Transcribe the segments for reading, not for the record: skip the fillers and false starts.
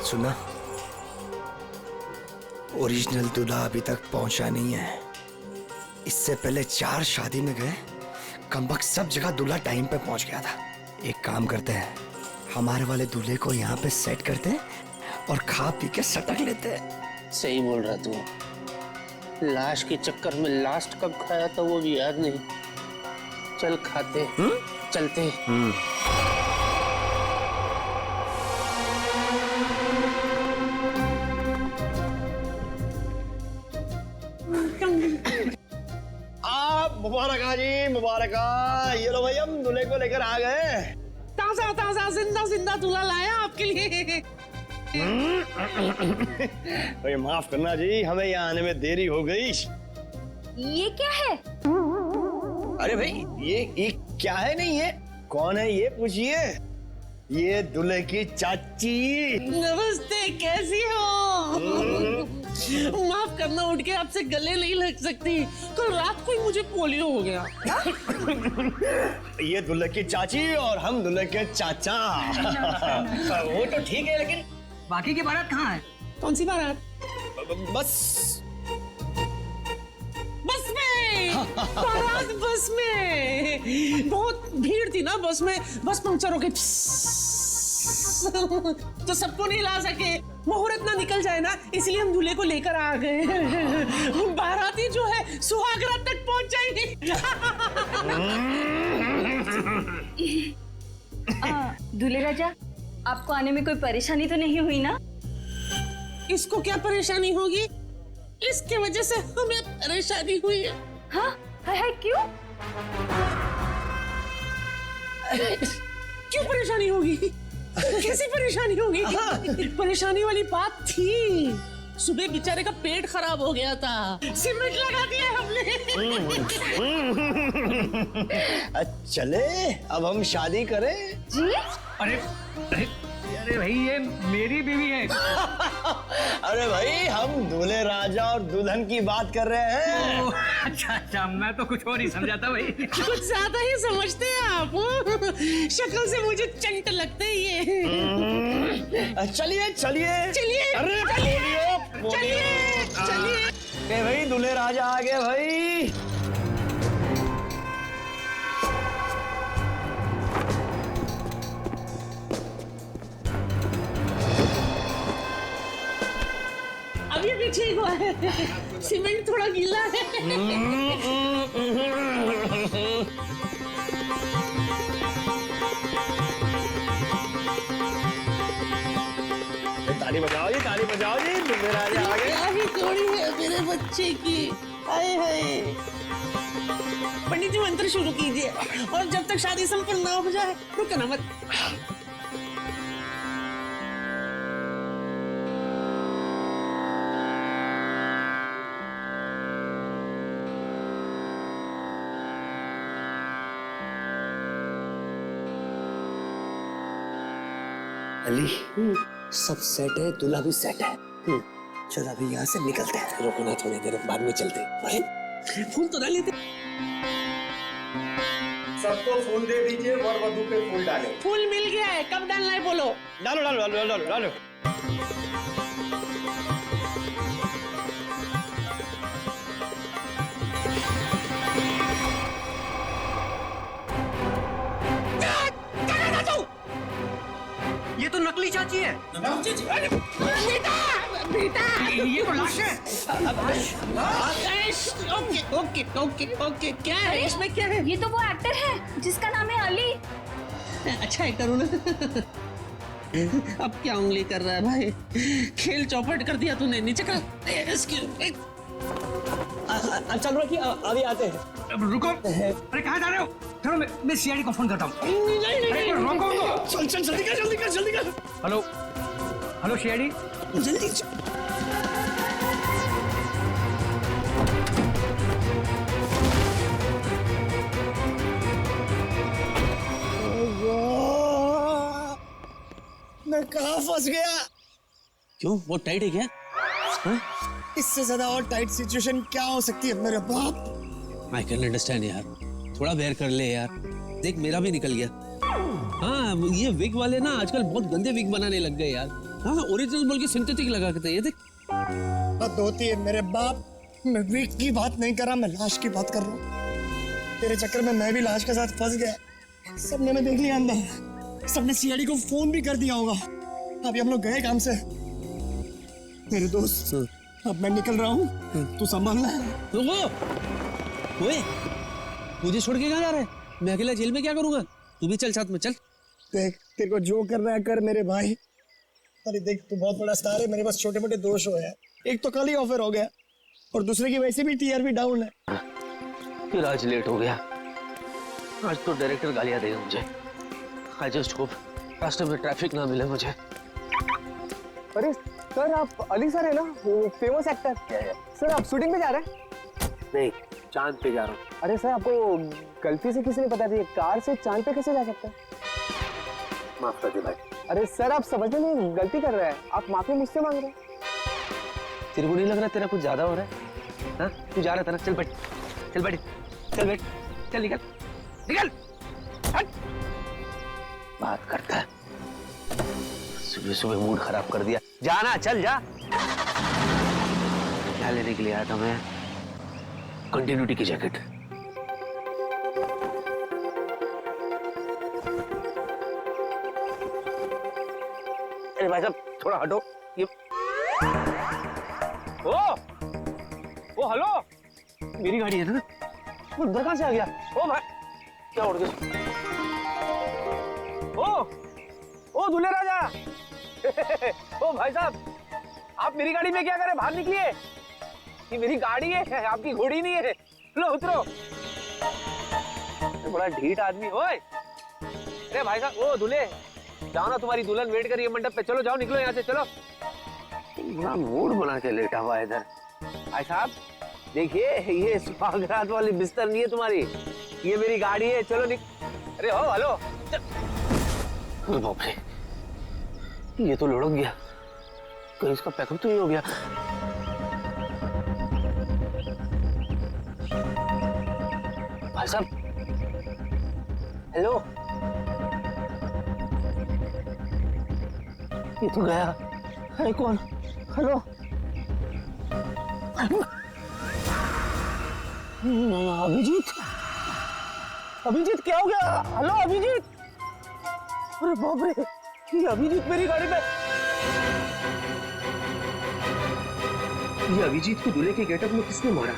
सुना, ओरिजिनल दूल्हा अभी तक पहुंचा नहीं है। इससे पहले 4 शादी में गए, कमबख्त सब जगह दूल्हा टाइम पे पहुंच गया था। एक काम करते हैं, हमारे वाले दूल्हे को यहाँ पे सेट करते हैं और खा पी के सटक लेते हैं। सही बोल रहा तू। लाश के चक्कर में लास्ट कब खाया था वो भी याद नहीं। चल खाते। चलते। मुबारक जी, मुबारक। ये लो भाई, हम दूल्हे को लेकर आ गए। ताजा ताजा जिंदा जिंदा दूल्हा लाया आपके लिए। भाई माफ करना जी, हमें यहाँ आने में देरी हो गई। ये क्या है? अरे भाई, ये क्या है? नहीं, ये कौन है ये पूछिए। ये दूल्हे की चाची। नमस्ते, कैसी हो? माफ करना, उठ के आपसे गले नहीं लग सकती। कल रात को ही मुझे पोलियो हो गया। ये दूल्हे की चाची और हम दूल्हे के चाचा। वो तो ठीक है, लेकिन बाकी की बारात कहाँ है? कौन सी बारात? बस में। बारात बस में। बहुत भीड़ थी ना बस में, बस पंक्चर हो गई तो सबको नहीं ला सके। मुहूर्त ना निकल जाए ना, इसलिए हम दूल्हे को लेकर आ गए। बाराती जो है सुहाग रात तक पहुंच जाएगी। दूल्हे राजा, आपको आने में कोई परेशानी तो नहीं हुई ना? इसको क्या परेशानी होगी? इसके वजह से हमें परेशानी हुई है। हाँ? है क्यों? क्यों परेशानी होगी? कैसी परेशानी होगी? परेशानी वाली बात थी। सुबह बेचारे का पेट खराब हो गया था, सीमेंट लगा दिया हमने। चले अब हम शादी करें। जी? अरे अरे भाई, ये मेरी बीवी है। अरे भाई, हम दूल्हे राजा और दुल्हन की बात कर रहे हैं। अच्छा, मैं तो कुछ और ही समझा था भाई। कुछ ज्यादा ही समझते हैं आप। शक्ल से मुझे चंट लगते हैं ये। चलिए चलिए चलिए। अरे चलिए। भाई, दूल्हे राजा आ गए भाई। अभी भी ठीक हुआ है, सीमेंट थोड़ा गीला है। ताली बजाओ जी, ताली बजाओ जी, दूल्हे राजा आ गए। क्या ही जोड़ी है मेरे बच्चे की। हाय हाय। पंडित जी, मंत्र शुरू कीजिए और जब तक शादी संपन्न ना हो जाए रुकना मत। अली, सब सेट है, दूल्हा भी सेट है। चल अभी यहाँ से निकलते हैं। रुकना थोड़ी देर, बाद में चलते। अरे फूल तो डाल लेते। सबको फूल दे दीजिए, वर वधू पे फूल डालें। फूल मिल गया है, कब डालना है बोलो। डालो डालो डालो डालो डालो। ये तो नकली चाची है। बेटा बेटा, ये तो लाश है। ओके ओके ओके ओके, क्या है इसमें, क्या है? ये तो वो एक्टर है जिसका नाम है अली। अच्छा है, करो ना। अब क्या उंगली कर रहा है भाई? खेल चौपट कर दिया तूने। नीचे कर। चल रखिए, अभी आते हैं। रुको, अरे कहाँ जा रहे हो? चलो मैं सीआईडी को फोन करता हूँ। नहीं, रोको। चल चल, जल्दी कर जल्दी कर जल्दी कर। Hello CID. जल्दी। मैं कहाँ फंस गया? क्यों, वो टाइट है क्या? इससे ज्यादा और टाइट सिचुएशन क्या हो सकती है मेरे बाप? आई कैन अंडरस्टैंड यार, थोड़ा बेयर कर ले यार। देख, मेरा भी निकल गया। हाँ ये विग वाले ना आजकल बहुत गंदे विग बनाने लग गए यार। हाँ ओरिजिनल बोल के सिंथेटिक लगा के ये देख। हद होती है मेरे बाप, मैं वीक की बात नहीं कर रहा, मैं लाश की बात कर रहा हूँ। तेरे चक्कर में मैं भी लाश के साथ फंस गया। सबने मैं देख लिया अंदर, सबने सीआईडी को फोन भी कर दिया होगा। अभी हम लोग गए काम से। मेरे दोस्त अब मैं निकल रहा हूँ, तू संभालना। ओए मुझे छोड़ के कहाँ जा रहा है? मैं अकेला जेल में क्या करूंगा? तू भी चल साथ में चल। देख तेरे को जो करना है कर मेरे भाई। अरे देख तू बहुत बड़ा स्टार है, मेरे पास छोटे मोटे दोष हो यार। एक तो कल ही ऑफर हो गया और दूसरे की वैसे भी टीआरपी डाउन है। फिर आज लेट हो गया। आज तो डायरेक्टर गालियां देगा मुझे। आई जस्ट होप रास्ते में ट्रैफिक ना मिले मुझे। अरे सर आप अली सर है ना, वो फेमस एक्टर। सर आप शूटिंग पे जा रहे हैं? नहीं, चांद पे जा रहा हूँ। अरे सर आपको गलती से किसी ने बता दिया, कार से चांद पे कैसे जा सकते हैं? माफ कर दे भाई। अरे सर आप समझने में गलती कर रहे हैं, आप माफी मुझसे मांग रहे हैं। तेरे को नहीं लग रहा तेरा कुछ ज्यादा हो रहा है? हाँ तू जा रहा था ना, चल बैठ, चल बैठ, चल बैठ, चल निकल, निकल, हट। बात करता है, सुबह सुबह मूड खराब कर दिया। जाना, चल जा। क्या लेने के लिए आया था मैं? कंटिन्यूटी की जैकेट। अरे भाई साहब थोड़ा हटो। ये ओ हेलो, मेरी गाड़ी है ना? वो अंदर कहाँ से आ गया? ओ भाई क्या उड़ गया? ओ दूल्हे राजा। ओ भाई साहब आप मेरी गाड़ी में क्या कर रहे? बाहर निकलिए, ये मेरी गाड़ी है, आपकी घोड़ी नहीं है। लो उतरो। बड़ा ढीठ आदमी। ओए अरे भाई साहब, ओ दूल्हे जाओ ना, तुम्हारी दुल्हन वेट कर रही है मंडप पे। चलो जाओ, निकलो यहाँ से, चलो। बड़ा मूड बना के लेटा हुआ है इधर। भाई साहब देखिए, ये सुहागरात वाली बिस्तर नहीं है तुम्हारी, ये मेरी गाड़ी है। चलो अरे हो हेलो। बाप रे, ये तो लुढ़क गया, कहीं इसका पैकअप तो नहीं हो गया। भाई साहब हेलो, ये तो गया। अरे कौन? हेलो अभिजीत, अभिजीत क्या हो गया? हेलो अभिजीत। अरे बाप रे, ये अभिजीत मेरी गाड़ी पे। ये अभिजीत को दूल्हे के गेटअप में किसने मारा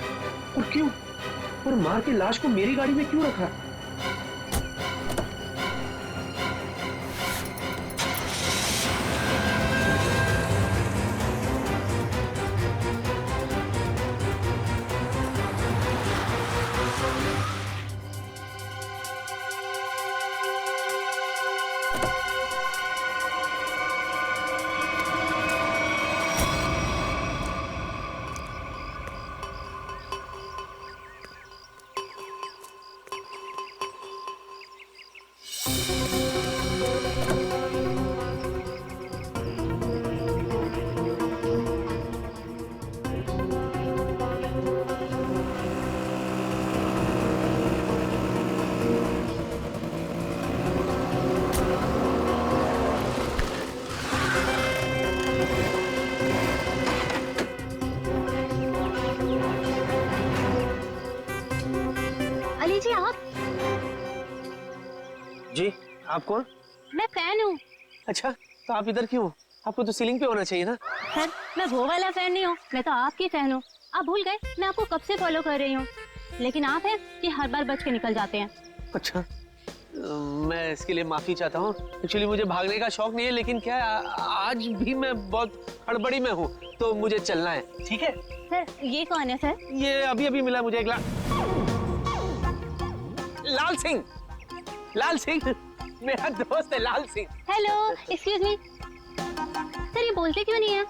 और क्यों? और मार के लाश को मेरी गाड़ी में क्यों रखा? अली जी आप? जी आप कौन? मैं फैन हूँ। अच्छा तो आप इधर क्यों? आपको तो सीलिंग पे होना चाहिए ना। सर मैं वो वाला फैन नहीं हूँ, मैं तो आपकी फैन हूँ। आप भूल गए मैं आपको कब से फॉलो कर रही हूँ, लेकिन आप हैं कि हर बार बच के निकल जाते हैं। अच्छा मैं इसके लिए माफी चाहता हूँ। एक्चुअली मुझे भागने का शौक नहीं है, लेकिन क्या है, आज भी मैं बहुत हड़बड़ी में हूँ तो मुझे चलना है। ठीक है सर ये कौन है सर? ये अभी अभी मिला मुझे एक लाल सिंह। लाल सिंह मेरा दोस्त है, Lal Singh. Hello excuse me. Sir ये बोलते क्यों नहीं है?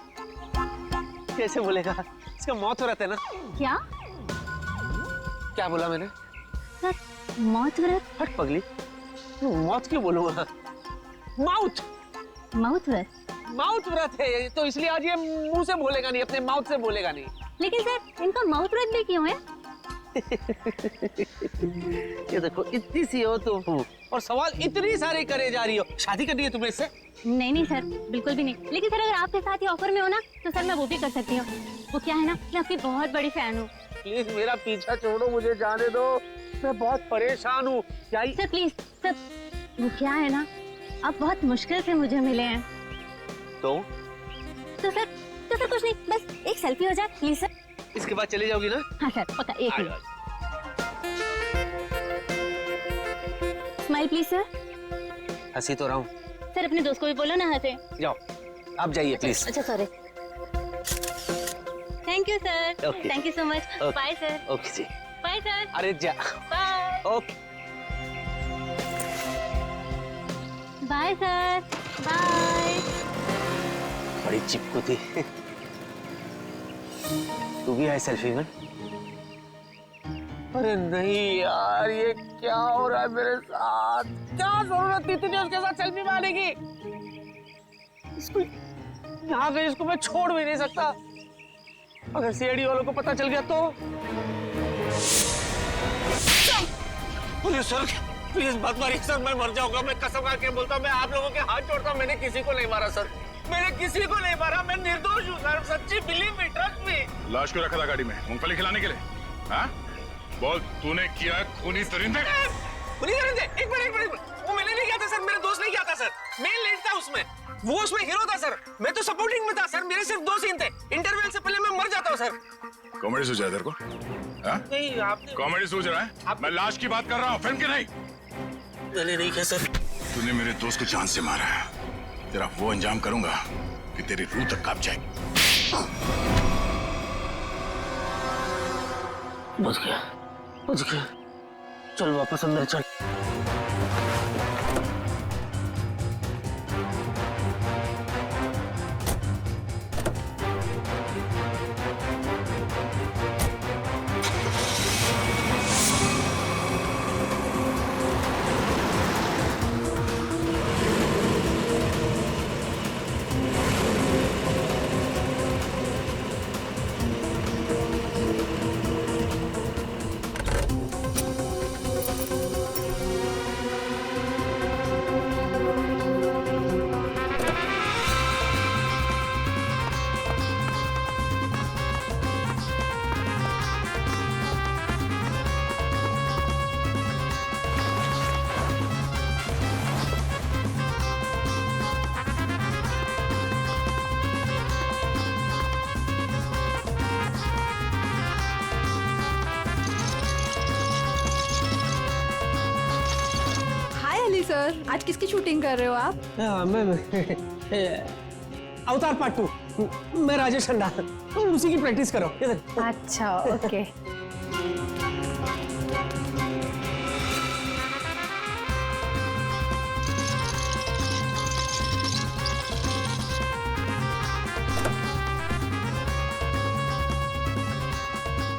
कैसे बोलेगा, इसका मौत हो रहा है ना। क्या क्या बोला मैंने? सर मौत व्रत? हट पगली, मौत क्यों बोलूंगा? माउथ माउथ व्रत? माउथ व्रत है तो इसलिए आज ये मुंह से बोलेगा नहीं, अपने माउथ से बोलेगा नहीं। लेकिन सर इनका माउथ व्रत भी क्यों है? ये देखो इतनी सी हो तुम और सवाल इतनी सारे करे जा रही हो। शादी करनी है तुम्हें इससे? नहीं नहीं सर, बिल्कुल भी नहीं। लेकिन सर अगर आपके साथ ये ऑफर में हो ना तो सर मैं वो भी कर सकती हूँ। वो क्या है ना, मैं आपकी बहुत बड़ी फैन हूँ। प्लीज मेरा पीछा छोड़ो, मुझे जाने दो, मैं बहुत परेशान हूँ। क्या सर प्लीज सर, वो क्या है ना, आप बहुत मुश्किल से मुझे मिले हैं। तो सर कुछ नहीं, बस एक सेल्फी हो जाए प्लीज सर। इसके बाद चले जाओगी ना? हाँ सर, पक्का, एक मिनट। Smile please sir. हंसी तो रहा हूँ। सर अपने दोस्त को भी बोलो ना हंसे। जाओ आप जाइए प्लीज। अच्छा sorry. Thank you sir, Okay. Thank you so much. Okay. Bye sir. Okay जी। Bye sir. अरे जा। Bye okay bye sir. Bye. बड़ी चिपकू थी। तू भी है सेल्फी में? अरे नहीं यार, ये क्या हो रहा है मेरे साथ? क्या जरूरत थी तुझे उसके साथ सेल्फी मारने की? इसको यहाँ पे इसको मैं छोड़ भी नहीं सकता। अगर सीआईडी वालों को पता चल गया तो? सर प्लीज मत मारिए सर, मैं मर जाऊंगा। मैं कसम खा के बोलता हूँ, मैं आप लोगों के हाथ जोड़ता हूँ, मैंने किसी को नहीं मारा सर, मैंने किसी को नहीं मारा, मैं निर्दोष हूँ सर, सच्ची बिलीव मी, ट्रस्ट मी। लाश क्यों रखा था गाड़ी में? मूंगफली खिलाने के लिए? हाँ? बोल, तूने किया है खूनी सरिंदे? खूनी सरिंदे? एक मिनट, वो मैंने नहीं किया था सर, मेरे दोस्त ने किया था सर, मैं लीड था उसमें, वो उसमें हीरो था सर, मैं तो सपोर्टिंग में था सर, मेरे सिर्फ 2 सीन थे, इंटरवल से पहले मैं मर जाता हूँ सर। कॉमेडी सूझ रहा है तेरे को? हाँ? नहीं आपने। कॉमेडी सूझ रहा है? मैं लाश की बात कर रहा हूँ, फिल्म की नहीं। मैंने नहीं किया सर। तूने मेरे दोस्त को जान से मारा है, तेरा वो अंजाम करूंगा कि तेरी रूह तक कांप जाएगी। बच गया। चल वापस अंदर चल। सर, आज किसकी शूटिंग कर रहे हो आप? मैं अवतार पार्ट 2, मैं राजेश खन्ना, उसी की प्रैक्टिस करो। अच्छा ओके।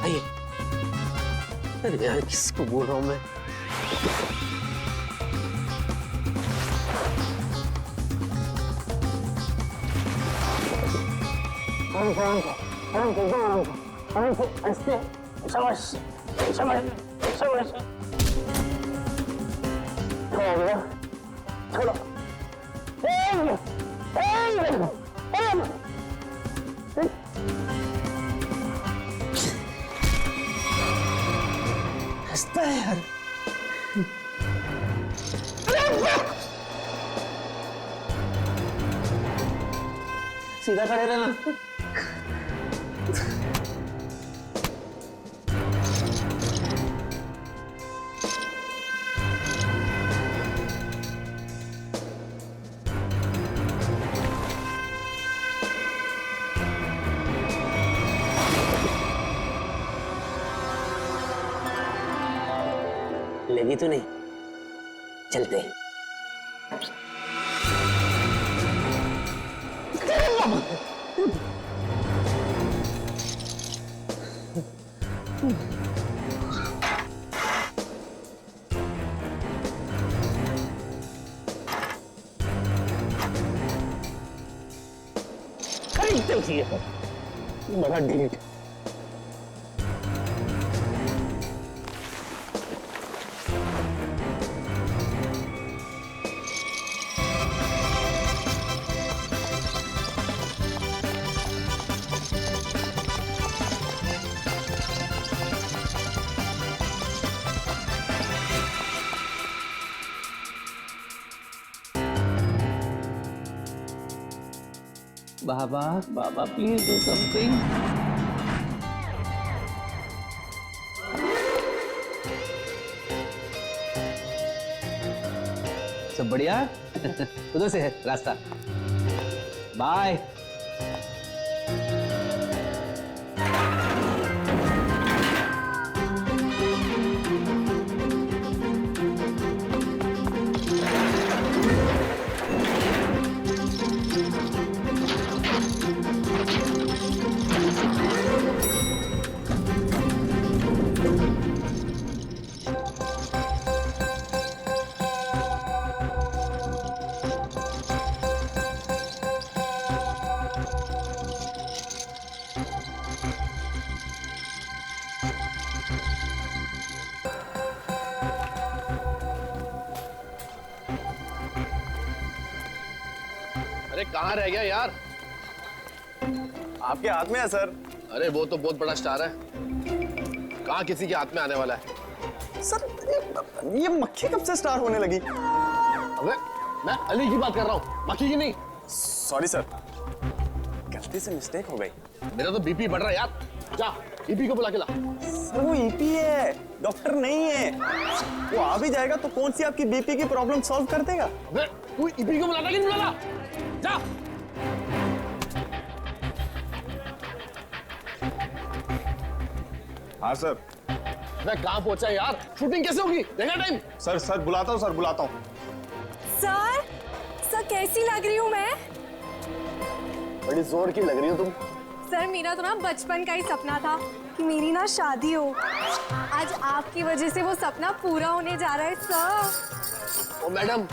आइए। अरे यार किसको बोल रहा हूँ मैं? हंसता है यार। सीधा खड़े रहना। लगी तो नहीं? चलते। खरीदते उसी बड़ा delete. Baba Baba please do something. सब बढ़िया? उधर से है रास्ता। बाय। अरे कहाँ रह गया यार? आपके हाथ में है सर। अरे वो तो बहुत बड़ा स्टार है, कहाँ किसी के हाथ में आने वाला है? सर ये मक्खी कब से स्टार होने लगी? अबे मैं अली की बात कर रहा हूँ, मक्खी की नहीं। सॉरी सर, गलती से मिस्टेक हो गई। मेरा तो बीपी बढ़ रहा है यार, जा ईपी को बुला के ला। सर वो ईपी है, डॉक्टर नहीं है। वो आ भी जाएगा तो कौन सी आपकी बीपी की प्रॉब्लम सॉल्व कर देगा? अबे तू ईपी को बुलाता कि नहीं बुलाता? जा। हाँ सर। मैं कहाँ पहुंचा यार? शूटिंग कैसे होगी? देखा टाइम? सर बुलाता हूँ, सर बुलाता हूँ। सर कैसी लग रही हूँ मैं? बड़ी जोर की लग रही हो तुम। सर मेरा तो ना बचपन का ही सपना था कि मेरी ना शादी हो। आज आपकी वजह से वो सपना पूरा होने जा रहा है सर। ओ मैडम,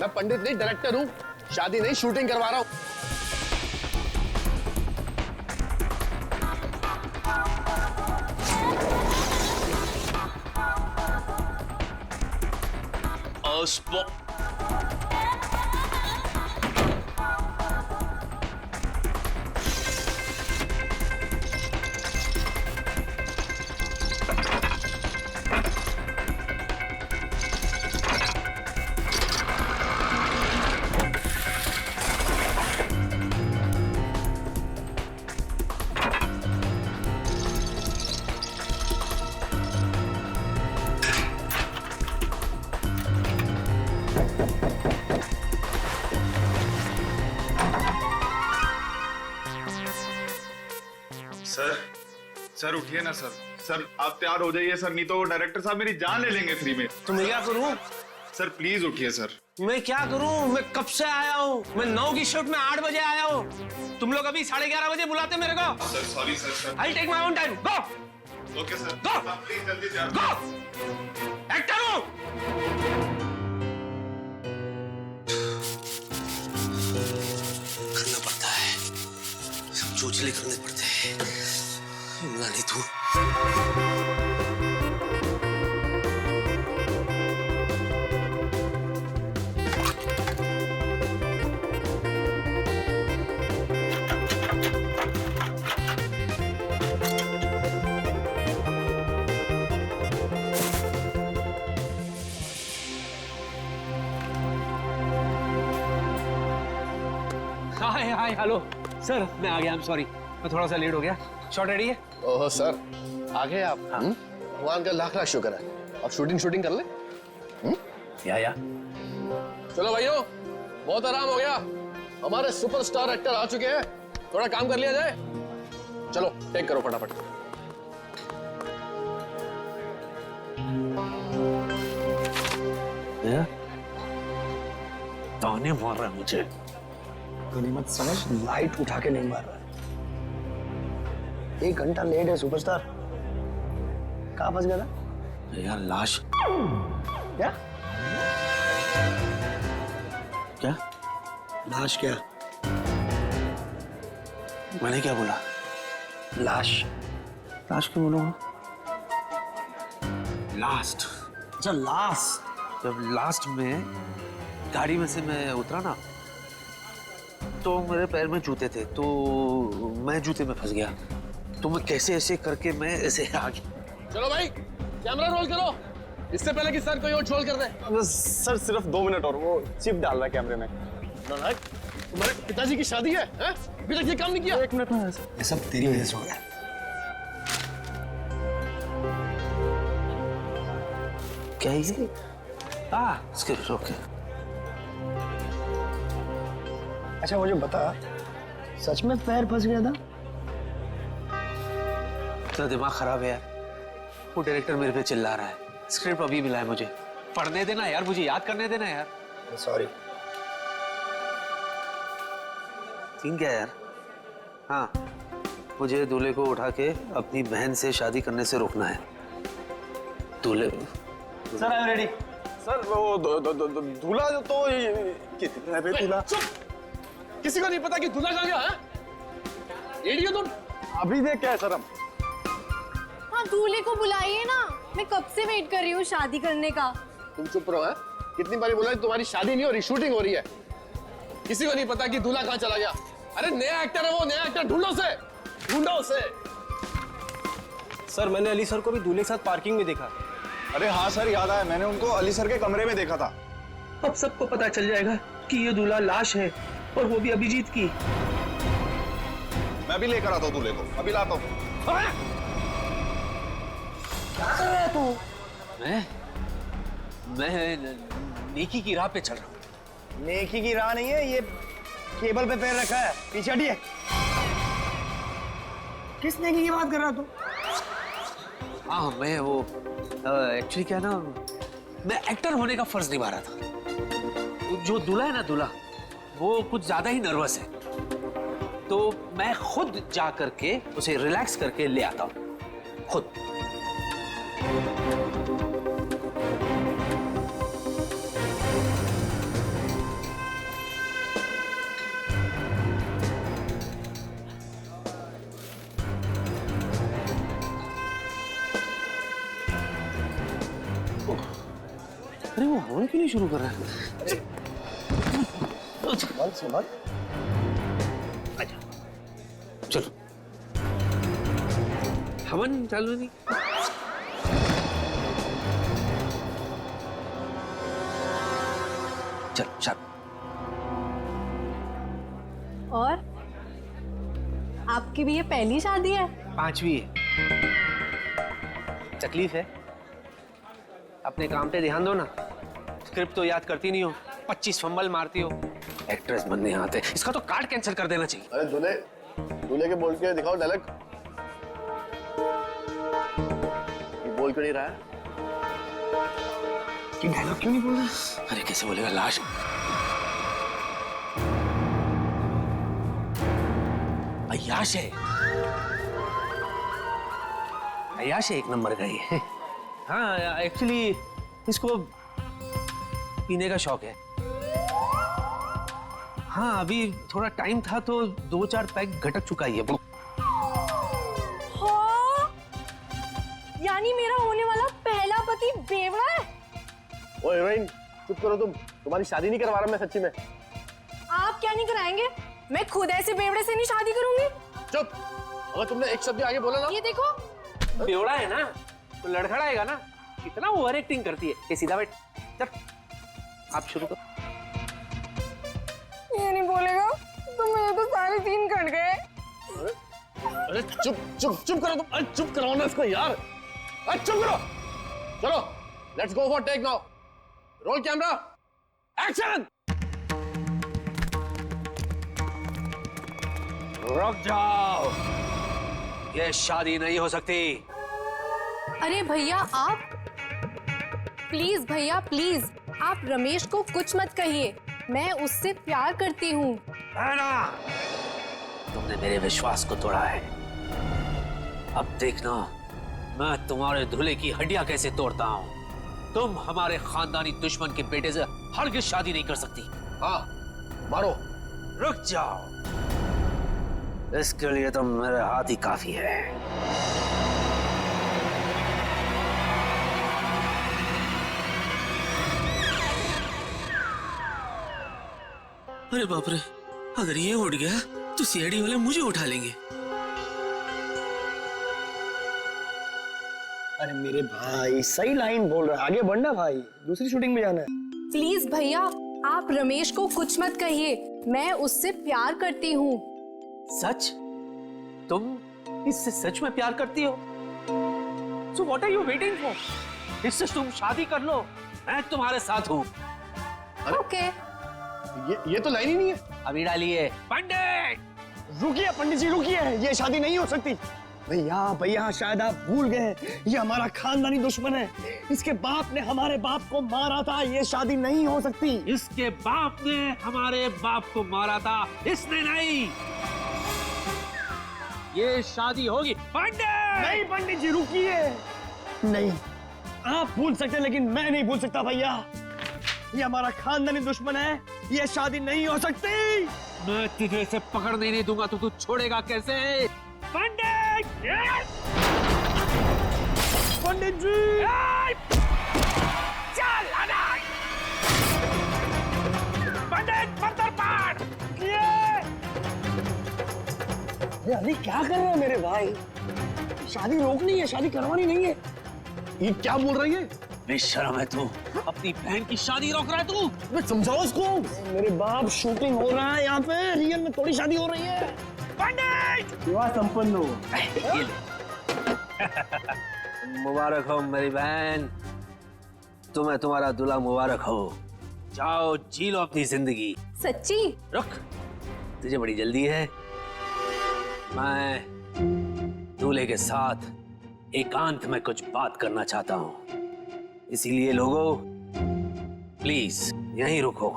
मैं पंडित नहीं डायरेक्टर हूँ, शादी नहीं शूटिंग करवा रहा हूँ। सर उठिए ना सर। सर आप तैयार हो जाइए सर, नहीं तो डायरेक्टर साहब मेरी जान ले लेंगे फ्री में। तो मैं क्या करूं? सर प्लीज उठिए सर। मैं क्या करूं? मैं कब से आया हूं? मैं 9 की शिफ्ट में 8 बजे आया हूं। तुम लोग अभी 11:30 बजे बुलाते मेरे को। Sir sorry sir. I take my own time. Go. Okay sir. Go! आप प्लीज जल्दी तैयार गो। एक्टर हूं। करना पड़ता है, सब चोचले करने पड़ते हैं। नहीं तू हाय हेलो सर, मैं आ गया। आई एम सॉरी, मैं थोड़ा सा लेट हो गया। शॉट रेडी है? ओह सर, आ गए आप? भगवान का लाख लाख शुक्र है। अब शूटिंग कर ले। या चलो भाइयों, बहुत आराम हो गया। हमारे सुपरस्टार एक्टर आ चुके हैं, थोड़ा काम कर लिया जाए। चलो टेक करो फटाफट। ताने मार रहा है मुझे। गनीमत समझ, लाइट उठा के नहीं मार रहा है। 1 घंटा लेट है सुपरस्टार। कहाँ फंस गया था यार? लाश। क्या क्या? लाश? क्या मैंने क्या बोला? लाश? लाश क्यों बोलूंगा? लास्ट। अच्छा लास्ट। जब लास्ट में गाड़ी में से मैं उतरा ना, तो मेरे पैर में जूते थे, तो मैं जूते में फंस गया। तो मैं कैसे ऐसे करके मैं ऐसे आ गया। चलो भाई, कैमरा रोल करो, इससे पहले कि सर कोई और ट्रोल कर दे। सर सिर्फ 2 मिनट और, वो चिप डाल रहा है कैमरे में। तुम्हारे पिताजी की शादी है? अभी तक ये काम नहीं किया? एक मिनट में ये सब तेरी वजह से हो गया। क्या ये? इसके ओके। अच्छा मुझे बता, सच में पैर फंस गया था? इतना दिमाग खराब है यार। वो डायरेक्टर मेरे पे चिल्ला रहा है, स्क्रिप्ट अभी मिला है मुझे, पढ़ने देना यार, मुझे याद करने देना यार। सॉरी। सीन क्या है यार? हाँ, मुझे दूल्हे को उठा के अपनी बहन से शादी करने से रोकना है। दूल्हे sir I am ready. Sir वो दूल्हा तो कितना है दूल्हा? किसी को नहीं पता कि दूल्हा कहाँ गया है? इडियट तुम। अभी देख क्या है सर हम। हाँ दूल्हे को बुलाइए ना, मैं कब से वेट कर रही हूँ शादी करने का। तुम चुप रहो। है कितनी बारी बोला तुम्हारी शादी नहीं हो रही, शूटिंग हो रही है। किसी को नहीं पता कि दूल्हा कहाँ चला गया। अरे नया एक्टर है वो, नया एक्टर ढूंढो उसे। सर मैंने अली सर को भी दूल्हे के साथ पार्किंग में देखा। अरे हाँ सर, याद आया, मैंने उनको अली सर के कमरे में देखा था। अब सबको पता चल जाएगा कि ये दूल्हा लाश है, और वो भी अभिजीत की। मैं भी लेकर आता हूँ दूल्हे को, अभी लाता हूँ। क्या कर रहा है तू? मैं नेकी की राह पे चल रहा हूँ। नेकी की राह नहीं है, ये केबल पे पैर रखा है, पीछे हटिए। किस नेकी की बात कर रहा तू? हाँ मैं वो एक्चुअली क्या ना, मैं एक्टर होने का फर्ज निभा रहा था। जो दूल्हा है ना, दूल्हा वो कुछ ज्यादा ही नर्वस है, तो मैं खुद जा करके उसे रिलैक्स करके ले आता हूँ खुद। अरे वो हॉर्न क्यों नहीं शुरू कर रहा है? संभाल। चलो, हवन चालू नहीं। चल। और आपकी भी ये पहली शादी है? 5वीं है। तकलीफ है, अपने काम पे ध्यान दो ना। स्क्रिप्ट तो याद करती नहीं हो, 25 फंबल मारती हो। एक्ट्रेस बनने आते, इसका तो कार्ड कैंसिल कर देना चाहिए। अरे दूल्हे के बोल के दिखाओ डायलॉग। बोल क्यों नहीं रहा है? कि डायलॉग क्यों नहीं बोल रहा? अरे कैसे बोलेगा, लाश। अय्याश है, अय्याश है, एक नंबर का ही। हाँ एक्चुअली इसको पीने का शौक है। हाँ अभी थोड़ा टाइम था तो 2-4 पैक घटक चुका ही है। हाँ? यानी मेरा होने वाला पहला पति बेवड़ा है? ओए हीरोइन चुप करो तुम, तुम्हारी शादी नहीं करवा रहा मैं सच्ची में। आप क्या नहीं कराएंगे? मैं खुद ऐसे बेवड़े से नहीं शादी करूंगी। चुप, अगर तुमने एक शब्द आगे बोला ना। ये देखो बेवड़ा है ना तो लड़खड़ाएगा ना। कितना ओवर एक्टिंग करती है। ये सीधा बैठ, चल आप शुरू करो। ये नहीं बोलेगा तो मेरे तो सारे सीन कट गए। अरे चुप करो तुम। अरे चुप कराओ ना इसको यार। अरे चुप करो। चलो let's go for take now. Roll camera action. रुक जाओ, ये शादी नहीं हो सकती। अरे भैया आप प्लीज, भैया प्लीज, आप रमेश को कुछ मत कहिए, मैं उससे प्यार करती हूँ। तुमने मेरे विश्वास को तोड़ा है। अब देखना मैं तुम्हारे दूल्हे की हड्डियां कैसे तोड़ता हूँ। तुम हमारे खानदानी दुश्मन के बेटे से हरगिज शादी नहीं कर सकती। हाँ मारो। रुक जाओ, इसके लिए तो मेरे हाथ ही काफी है। अरे बाप रे, अगर ये उठ गया तो सीआईडी वाले मुझे उठा लेंगे। अरे मेरे भाई सही लाइन बोल रहा है, आगे बढ़ना भाई, दूसरी शूटिंग में जाना है। प्लीज भैया आप रमेश को कुछ मत कहिए, मैं उससे प्यार करती हूँ। सच? तुम इससे सच में प्यार करती हो? So what are you waiting for? इससे तुम शादी कर लो, मैं तुम्हारे साथ हूँ। ओके। ये तो लाइन ही नहीं है। अभी डालिए। पंडित! रुकिए पंडित जी, रुकिए, ये शादी नहीं हो सकती। भैया भैया, शायद आप भूल गए, ये हमारा खानदानी दुश्मन है। इसके बाप ने हमारे बाप को मारा था, ये शादी नहीं हो सकती। इसके बाप ने हमारे बाप को मारा था, इसने नहीं। ये शादी होगी। पंडित! नहीं पंडित जी, रुकिए। नहीं, आप भूल सकते लेकिन मैं नहीं भूल सकता भैया। ये हमारा खानदानी दुश्मन है, ये शादी नहीं हो सकती। मैं तुझे इसे पकड़ने नहीं दूंगा तो तू छोड़ेगा कैसे? पंडित! पंडित जी! चल अनाज! पंडित मंत्र पाठ! अरे क्या कर रहे हो मेरे भाई? शादी रोकनी है, शादी करवानी नहीं है। ये क्या बोल रही है? बेशर्म है तू, अपनी बहन की शादी रोक रहा है तू। मैं समझाओ उसको। मेरे बाप, शूटिंग हो रहा है यहाँ पे, रियल में थोड़ी शादी हो रही है। पंडित! विवाह संपन्न हो। मुबारक हो मेरी बहन, तुम्हें तुम्हारा दूल्हा मुबारक हो। जाओ जी लो अपनी जिंदगी। सच्ची? रुक, तुझे बड़ी जल्दी है। मैं दूल्हे के साथ एकांत में कुछ बात करना चाहता हूँ, इसीलिए लोगों प्लीज यहीं रुको,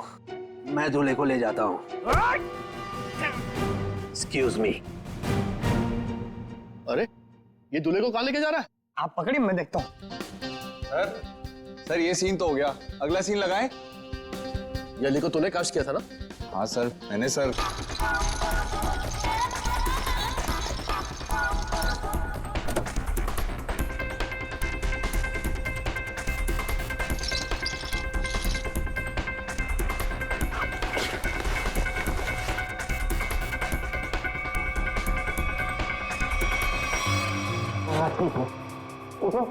मैं दूल्हे को ले जाता हूँ। Excuse me. अरे ये दूल्हे को कहाँ लेके जा रहा है? आप पकड़िए, मैं देखता हूँ। सर ये सीन तो हो गया, अगला सीन लगाएं। ये अली को तूने कास्ट किया था ना? हाँ सर, मैंने सर। उठो।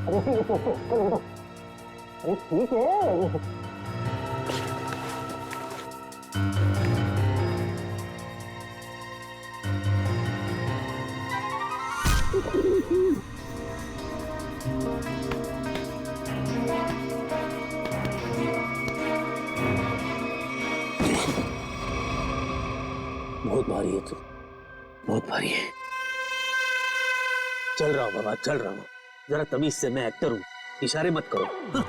अरे ठीक है, अरे ठीक है। बहुत भारी है तू, बहुत भारी है। चल रहा हूँ बाबा, चल रहा हूँ। जरा तमीज से, मैं एक्टर हूँ, इशारे मत करो। हाँ।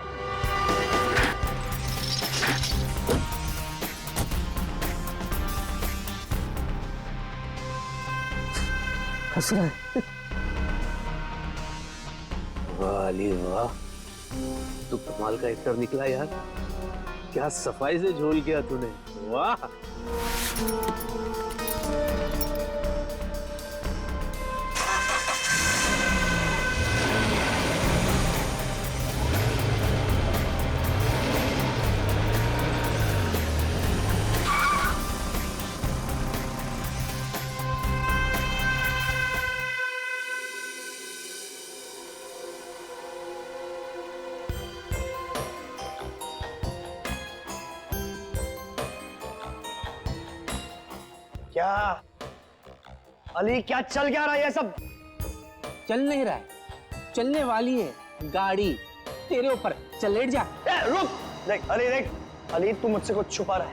हंस रहा है। वाह अली वाह, तू कमाल का एक्टर निकला यार। क्या सफाई से झोल किया तूने, वाह। क्या अली, क्या चल क्या रहा है ये सब? चल नहीं रहा है, चलने वाली है गाड़ी तेरे ऊपर। चल लेट जा। रुक, देख अली, देख अली, तू मुझसे कुछ छुपा रहा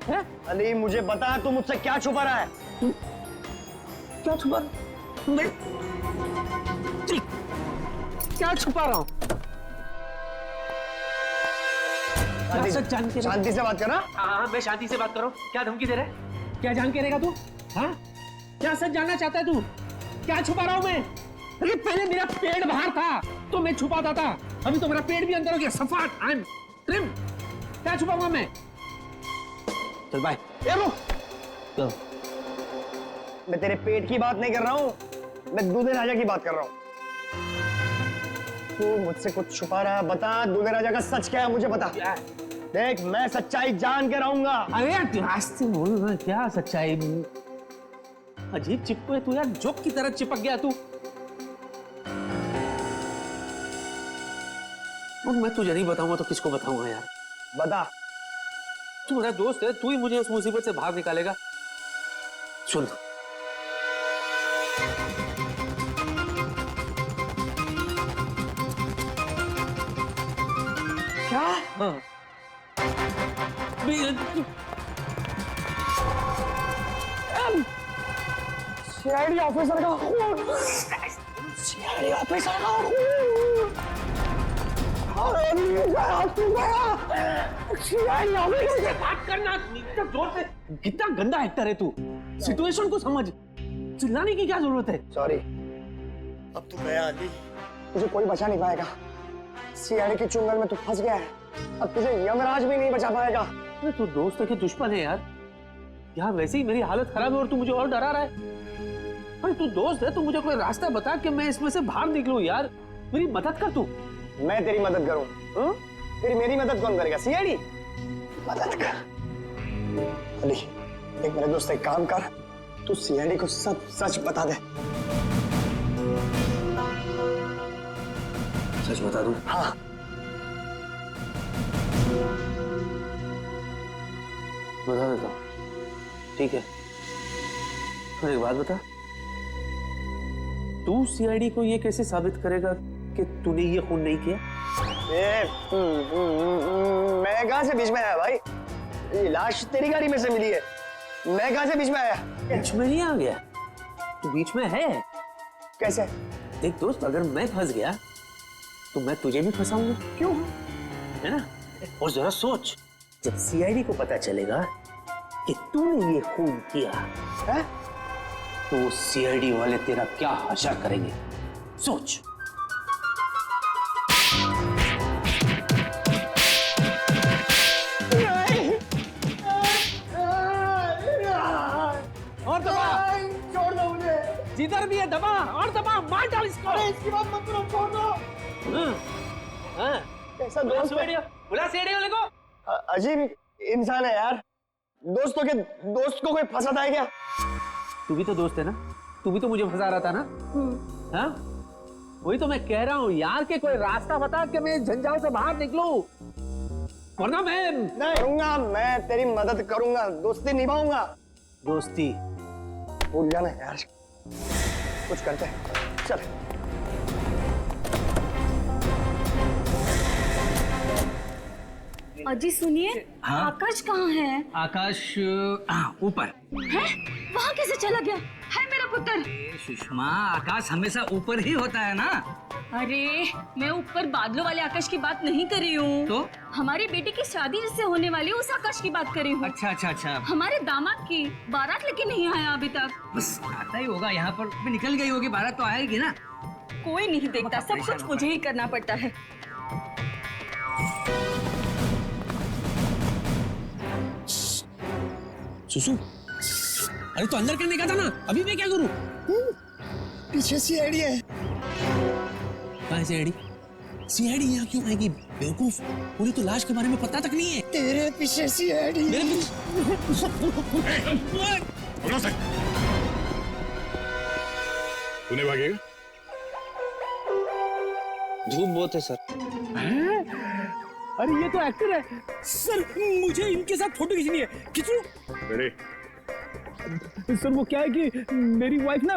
है। अली मुझे बता, तू मुझसे क्या छुपा रहा है? क्या छुपा? मैं क्या छुपा रहा हूँ? शांति से बात करना। हाँ, मैं शांति से बात करो। क्या धमकी दे रहा है? क्या जान के रहेगा तू? हाँ, क्या सच जानना चाहता है तू? क्या छुपा रहा हूँ मैं? अरे पहले मेरा पेट बाहर था तो मैं छुपाता था, अभी तो मेरा पेट भी अंदर हो गया। सफाट, आई एम ट्रिम। क्या छुपाऊंगा मैं? चल बाय। तो मैं तेरे पेट की बात नहीं कर रहा हूँ, मैं दूल्हे राजा की बात कर रहा हूँ। तू मुझसे कुछ छुपा रहा है, बता दूल्हे राजा का सच क्या है, मुझे बता। देख मैं सच्चाई जान के रहूंगा। अरे यार आस्ते बोल ना, क्या सच्चाई? अजीब चिपको है तू यार, जोक की तरह चिपक गया तू। और मैं तुझे नहीं बताऊंगा तो किसको बताऊंगा यार? बता, तू मेरा दोस्त है, तू ही मुझे उस मुसीबत से बाहर निकालेगा। सुन, क्या? हाँ। सीआईडी ऑफिसर का खून, सीआईडी ऑफिसर का खून। अरे तू गया, सीआईडी ऑफिसर से बात करना इतना जोर से। कितना गंदा एक्टर है तू, सिचुएशन को समझ, चिल्लाने की क्या जरूरत है? सॉरी, अब तू गया अली, तुझे कोई बचा नहीं पाएगा। सीआईडी के चुंगल में तू फंस गया है, अब तुझे यमराज भी नहीं बचा पाएगा। अरे तू दोस्त है कि दुश्मन है यार? यार वैसे ही मेरी हालत खराब है और तू मुझे और डरा रहा है। अरे तू दोस्त है, तू मुझे कोई रास्ता बता कि मैं इसमें से बाहर निकलूं यार। मेरी मदद कर तू। मैं तेरी मदद करूं? तेरी मेरी मदद कौन करेगा? सीआईडी मदद कर। अली, एक मेरे दोस्त, एक काम कर, तू सीआईडी को सब सच बता दे। सच बता दूं? हाँ। बता देता हूँ, ठीक है। फिर एक बात बता, तू सीआईडी को ये कैसे साबित करेगा कि तूने ये खून नहीं किया? मैं कहां से बीच में आया भाई? ये लाश तेरी गाड़ी में से मिली है, मैं कहां से बीच में आया? बीच में नहीं आ गया, तू बीच में है। कैसे? देख दोस्त, अगर मैं फंस गया तो मैं तुझे भी फंसाऊंगा। क्यों? है ना? और जरा सोच, जब सीआईडी को पता चलेगा कि तूने ये खून किया है, तो वो सीआईडी वाले तेरा क्या हशर करेंगे, सोच। और दबा, छोड़ दो मुझे। जिधर भी है दबा, और दबा, मार डाल इसको। अरे इसकी बात मत करो, छोड़ दो। हाँ, कैसा दोस्त है? बुला सीआईडी वाले को। अजीब इंसान है यार, दोस्त को कोई फंसाता है क्या? तू भी तो दोस्त है ना, तू भी तो मुझे फंसा रहा था ना। हाँ, वही तो मैं कह रहा हूँ यार कि कोई रास्ता बता कि मैं झंझाव से बाहर निकलूं, वरना मैं नहीं करूंगा। मैं तेरी मदद करूंगा, दोस्ती निभाऊंगा। दोस्ती भूल जाना यार, कुछ करते हैं, चल। अजी सुनिए, हाँ? आकाश कहाँ है? आकाश ऊपर। है? वहाँ कैसे चला गया? है मेरा पुत्र। सुषमा, आकाश हमेशा ऊपर ही होता है ना। अरे मैं ऊपर बादलों वाले आकाश की बात नहीं कर रही हूँ, तो हमारी बेटी की शादी जिससे होने वाली है उस आकाश की बात कर रही हूँ। अच्छा अच्छा अच्छा, हमारे दामाद की बारात लेके नहीं आया अभी तक। बस आता ही होगा यहाँ पर, भी निकल गई होगी, बारात तो आएगी ना। कोई नहीं देखता, सब कुछ मुझे ही करना पड़ता है। सुसु, अरे तो अंदर करने का था ना, अभी मैं क्या करूं? पीछे सीआईडी है। कहाँ सीआईडी? सीआईडी यहाँ क्यों आएगी बेवकूफ? उन्हें तो लाश के बारे में पता तक नहीं है। तेरे पीछे सीआईडी। मेरे पीछे? तूने भागेगा? झूठ बहुत है सर। अरे ये तो एक्टर है सर, मुझे इनके साथ फोटो खींचनी है। खींचो। रेडी? सर, वो क्या है कि मेरी वाइफ ना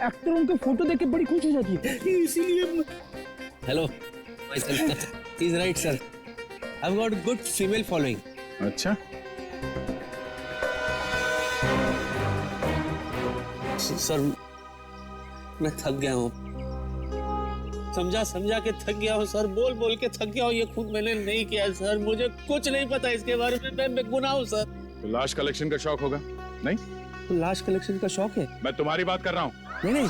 एक्टरों के फोटो देख के बड़ी खुश हो जाती है, इसीलिए। Hello, is right sir, I have got good female following. अच्छा, सर मैं थक गया हूँ, समझा के थक गया हूँ सर, बोल के थक गया हूँ। ये खून मैंने नहीं किया सर, मुझे कुछ नहीं पता इसके बारे में, मैं बेगुनाह हूँ सर। तो लाश कलेक्शन का शौक होगा? नहीं, तो लाश कलेक्शन का शौक है? मैं तुम्हारी बात कर रहा हूँ। नहीं,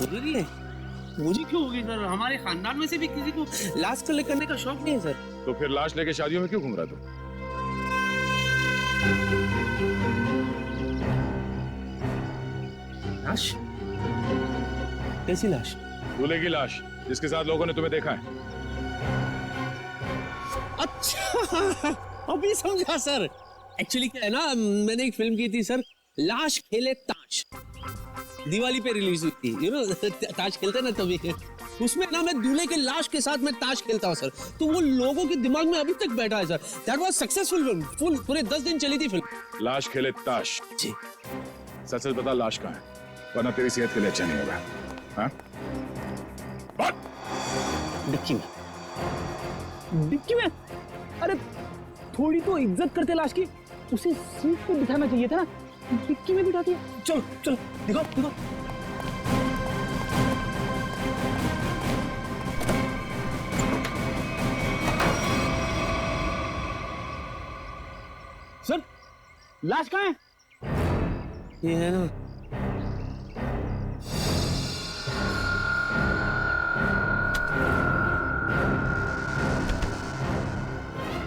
मुझे नहीं है। मुझे क्यों होगी सर? हमारे खानदान में से भी किसी को लाश कलेक्ट करने का शौक नहीं है सर। तो फिर लाश लेके शादियों में क्यों घूम रहा तू? लाश? कैसी लाश? दूल्हे की लाश, जिसके साथ लोगों ने तुम्हें देखा है। अच्छा, अभी समझा सर। एक्चुअली क्या है ना, मैंने एक फिल्म की थी सर, लाश खेले ताश, दिवाली पे रिलीज हुई थी। यू नो ताश खेलते ना तभी। उसमें ना मैं दूल्हे के लाश के साथ मैं ताश खेलता हूँ सर, तो वो लोगों के दिमाग में अभी तक बैठा है sir. That was successful film, full पूरे 10 दिन चली थी फिल्म। लाश खेले ताश जी। सच सच बता लाश कहाँ है, वरना तेरी सेहत के लिए अच्छा नहीं होगा। हाँ? बात डिक्की में। डिक्की में? अरे थोड़ी तो इज्जत करते लाश की, उसे सीट पे बिठाना चाहिए था ना, डिक्की में बिठा दिया। चलो चलो दिखाओ दिखाओ। सर लाश कहाँ है? ये है ना,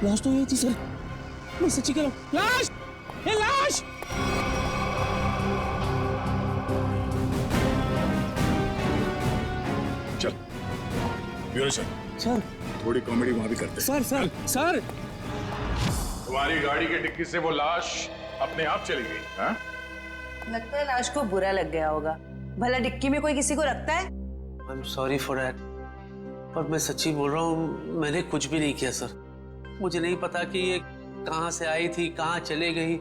लाश तो ये थी सर, मैं सच्ची कह रहा हूँ। लाश, ये लाश। चल ब्यूरो सर, सर थोड़ी कॉमेडी वहां भी करते हैं। सर सर सर तुम्हारी गाड़ी की डिक्की से वो लाश अपने आप चली गई। हाँ? लगता है लाश को बुरा लग गया होगा। भला डिक्की में कोई किसी को रखता है? I am sorry for that, पर मैं सच्ची बोल रहा हूँ, मैंने कुछ भी नहीं किया सर। मुझे नहीं पता कि ये कहाँ से आई थी, कहाँ चले गई,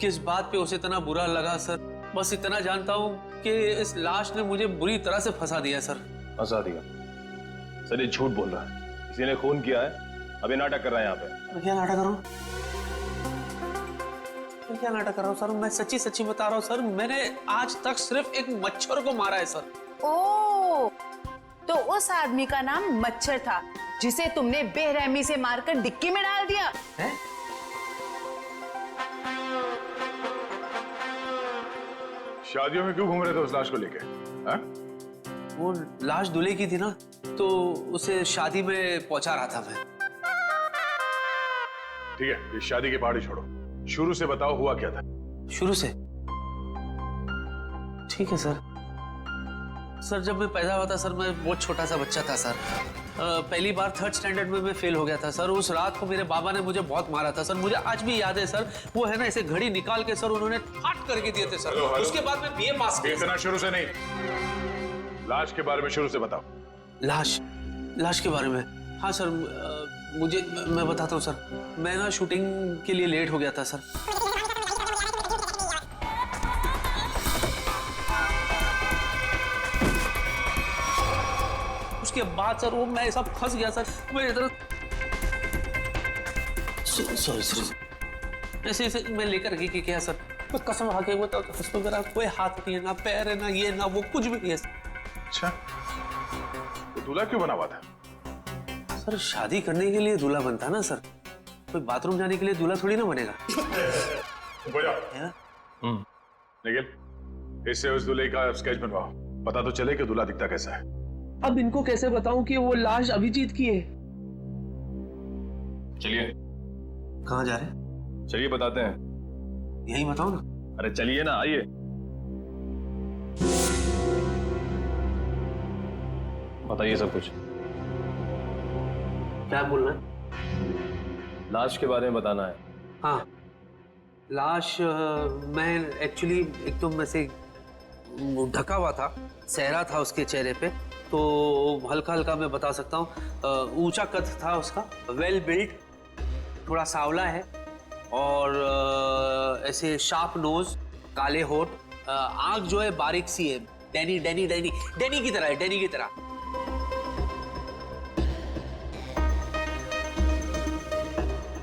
किस बात पे उसे इतना बुरा लगा सर। बस इतना जानता हूँ कि इस लाश ने मुझे बुरी तरह से फंसा दिया सर। फंसा दिया? सर ये झूठ बोल रहा है, किसी ने खून किया है, अभी नाटक कर रहा है यहाँ पे। मैं क्या नाटक कर रहा हूँ? मैं क्या नाटक कर रहा हूँ सर? मैं सच्ची सच्ची बता रहा हूँ सर, मैंने आज तक सिर्फ एक मच्छर को मारा है सर। ओह, तो उस आदमी का नाम मच्छर था जिसे तुमने बेरहमी से मारकर डिक्की में डाल दिया है? शादियों में क्यों घूम रहे थे उस लाश को लेके? हाँ? वो लाश दूल्हे की थी ना, तो उसे शादी में पहुंचा रहा था मैं। ठीक है, ये शादी की पहाड़ी छोड़ो, शुरू से बताओ हुआ क्या था। शुरू से? ठीक है सर। सर जब मैं पैदा हुआ था सर, मैं बहुत छोटा सा बच्चा था सर। पहली बार 3rd स्टैंडर्ड में मैं फेल हो गया था सर। उस रात को मेरे बाबा ने मुझे बहुत मारा था सर, मुझे आज भी याद है सर। वो है ना, ऐसे घड़ी निकाल के सर उन्होंने फाट करके दिए थे सर। Hello, hello. उसके बाद मैं बीए पास किया। इतना शुरू से नहीं, लाश के बारे में शुरू से बताओ। लाश के बारे में? हाँ सर, मैं बताता हूँ सर। मैं ना शूटिंग के लिए लेट हो गया था सर। उसके बाद सर वो मैं सब फंस गया सर। मैं इधर सॉरी ऐसे ऐसे मैं लेकर के क्या सर, मैं कसम खा के बताता हूँ, उसमें मेरा कोई हाथ नहीं है, ना पैर है, ना ये ना वो, कुछ भी नहीं है। अच्छा, तो दूल्हा क्यों बना हुआ था? सर शादी करने के लिए दूल्हा बनता ना सर, कोई बाथरूम जाने के लिए दूल्हा थोड़ी ना बनेगा। निखिल, इससे उस दूल्हे का स्केच बनवाओ, पता तो चले कि दूल्हा दिखता कैसा है। अब इनको कैसे बताऊं कि वो लाश अभिजीत की है? चलिए। कहाँ जा रहे हैं? चलिए बताते हैं। यही बताओ ना। अरे चलिए ना, आइए। बताइए सब कुछ। क्या बोलना है? लाश के बारे में बताना है। हाँ, लाश मैं एक्चुअली एक तो मैं से ढका हुआ था, सहरा था उसके चेहरे पे, तो हल्का हल्का मैं बता सकता हूँ। ऊंचा कद था उसका, वेल बिल्ट, थोड़ा सांवला है और ऐसे शार्प नोज, काले होठ, आंख जो है बारीक सी है, डैनी डैनी डैनी डैनी की तरह है, डैनी की तरह।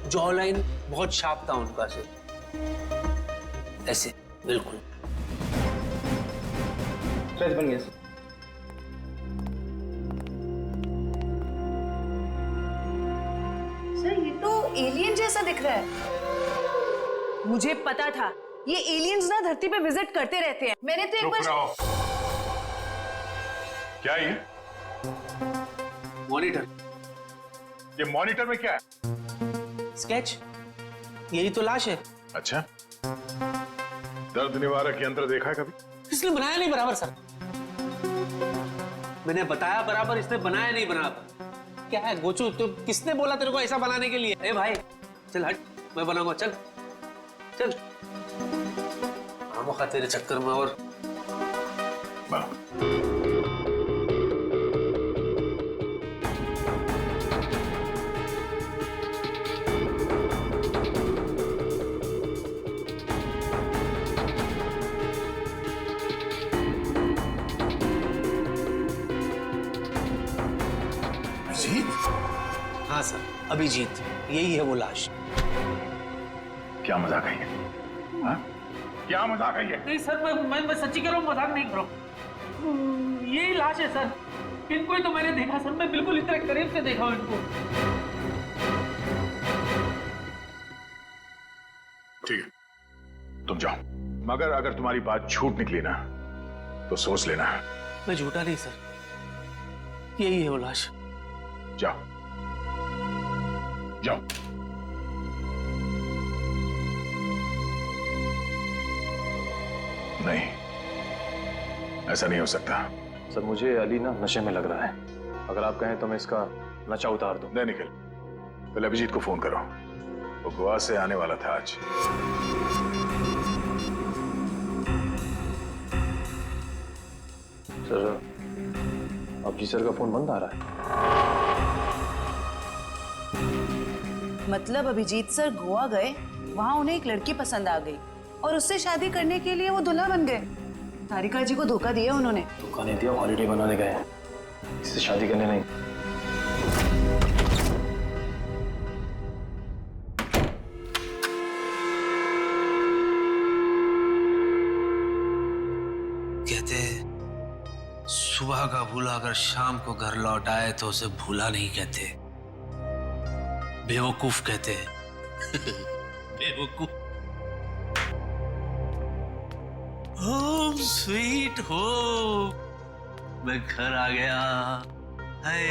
जॉ लाइन बहुत शार्प था उनका से, ऐसे बिल्कुल। स्ट्रेच बन गया सर। सर ये तो एलियन जैसा दिख रहा है। मुझे पता था ये एलियंस ना धरती पे विजिट करते रहते हैं। मैंने तो एक चुप बार। रहो। क्या ये? मॉनिटर। ये मॉनिटर में क्या है? स्केच, यही तो लाश है। अच्छा, दर्द निवारक यंत्र देखा है कभी? इसने बनाया नहीं बराबर सर। मैंने बताया बराबर, इसने बनाया नहीं बराबर। क्या है गोचू, तो किसने बोला तेरे को ऐसा बनाने के लिए? ए भाई चल हट, मैं बनाऊंगा, चल चल। आमोखा तेरे चक्कर में और बना। अभिजीत, यही है वो लाश। क्या मजाक है ये? हाँ? क्या मजाक है ये? नहीं सर, मैं सच्ची कह रहा हूँ, मजाक नहीं कर रहा हूँ। यही लाश है सर। इनको ही तो मैंने देखा सर, मैं बिल्कुल इतने करीब से देखा हूँ इनको। ठीक है, तुम जाओ, मगर अगर तुम्हारी बात झूठ निकली ना तो सोच लेना। मैं झूठा नहीं सर, यही है वो लाश। जाओ जाओ। नहीं, ऐसा नहीं हो सकता। सर मुझे अली ना नशे में लग रहा है, अगर आप कहें तो मैं इसका नशा उतार दूं। नहीं निखिल, पहले अभिजीत को फोन करो, वो गोवा से आने वाला था आज। सर अभिजीत सर का फोन बंद आ रहा है। मतलब अभिजीत सर गोवा गए, वहाँ उन्हें एक लड़की पसंद आ गई और उससे शादी करने के लिए वो दूल्हा बन गए। तारिका जी को धोखा दिया उन्होंने। धोखा नहीं दिया, हॉलीडे मनाने गए हैं, इससे शादी करने नहीं। कहते सुबह का भूला अगर शाम को घर लौट आए तो उसे भूला नहीं कहते, बेवकूफ कहते हैं। बेवकूफ। होम स्वीट होम, मैं घर आ गया। हाय,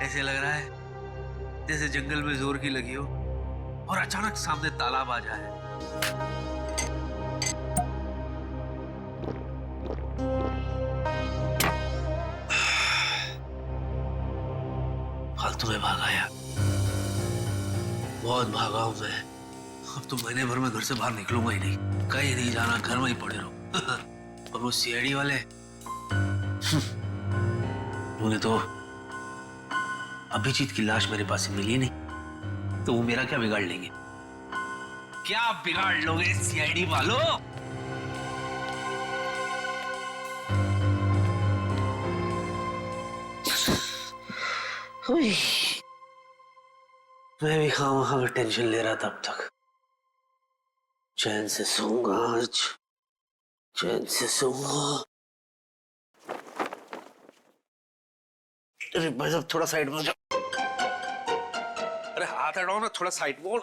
ऐसे लग रहा है जैसे जंगल में जोर की लगी हो और अचानक सामने तालाब आ जाए। फालतू में भागा यार, बहुत भागा हूं मैं। अब तो महीने भर में घर से बाहर निकलूंगा ही नहीं, कहीं नहीं जाना, घर में ही पड़े रहो। और वो सीआईडी वाले उन्हें तो अभिजीत की लाश मेरे पास मिली नहीं, तो वो मेरा क्या बिगाड़ लेंगे? क्या बिगाड़ लोगे सीआईडी वालों? मैं भी खामखा में टेंशन ले रहा था अब तक। चैन से सोऊंगा आज, चैन से सोऊंगा। अरे भाई साहब थोड़ा साइड में हो जाओ। अरे हाथ हटाओ ना, थोड़ा साइड में हो।